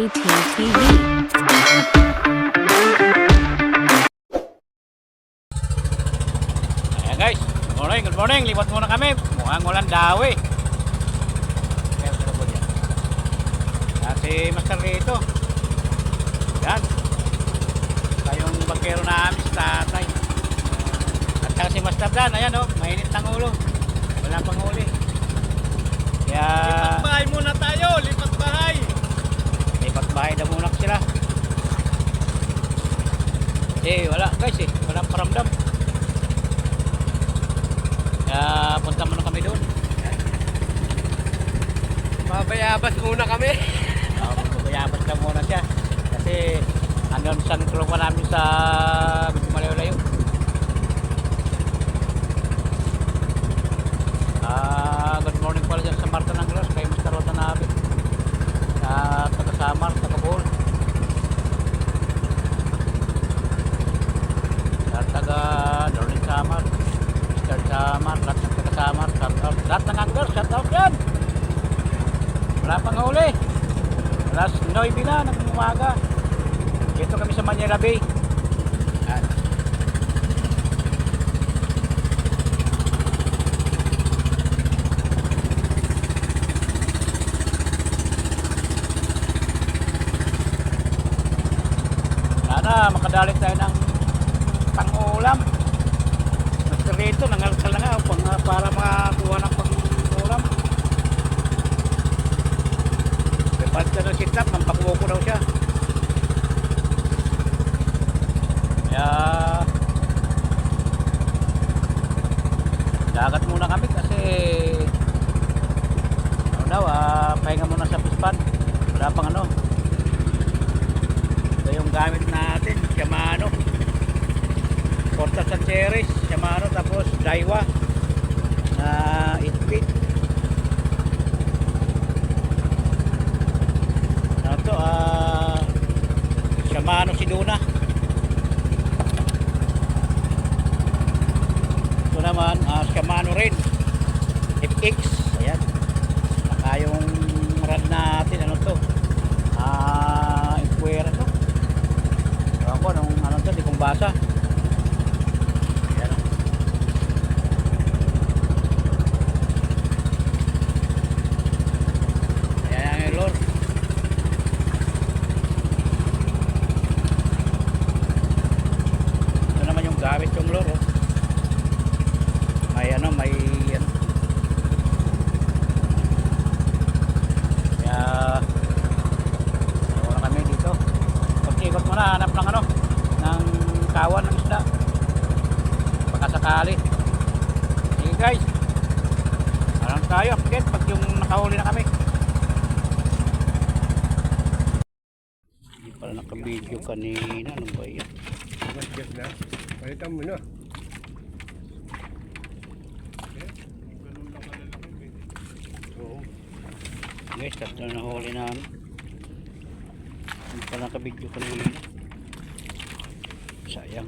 JP TV. Ayan guys, good morning, lipat muna kami. Mukhang walang dawi. Yan si Master Rito. Yan. Kayong bagkero namin si tatay. At saka si Master Dan, ayan o, mainit ng ulo. Walang panghuli. Kaya Lipat bahay muna tayo, lipat bahay. lipat bahay na muna sila. Wala guys walang paramdam. Kaya punta muna kami doon. Babayabas muna kami. Mabayabas lang muna siya. Kasi andun sa tulungan namin sa malayo-layo. Good morning pala dyan sa Marta ng Gros kay Mr. Rota Nabi sa taga-Samar, taga-Bohol, sa taga-Dorlin Samar, Mr. Samar, lahat ng taga-Samar, lahat ng angler, shout out yan. Wala pang huli, alas 9 na ng umaga. Dito kami sa Manila Bay. Sana makadalit tayo ng pang-ulam. Master Rito, nangalkal na nga para makakuha ng pang-ulam. Dapat ka ng sit-up, mampakuha ko daw siya. Kaya dagat muna kami kasi ano daw, pahinga muna sa pispan. Wala pang ano. Ito yung gamit natin, Shimano Porta Sancheris, Shimano, tapos Daiwa na 8 feet. Ano to, Shimano Siduna. Ito naman, Shimano rin FX, ayan. Saka yung rod natin, ano to, Inquera to. Ewan ko nung ano to, di kong basa. Ayan o. Ayan yung lure. Ito naman yung gamit yung lure o. May ano, may ano. Kaya wala kami dito. Ikot mo na, hanap ng ano, ng kawan ng isda baka sakali. Sige guys, alam tayo update pag yung nakahuli na kami. Hindi pala nakabidyo kanina. Ano ba yan? Mag-get na. Palitan mo na. Oo guys, tatlo na huli namin. Hindi pala nakabidyo kanina. Sayang.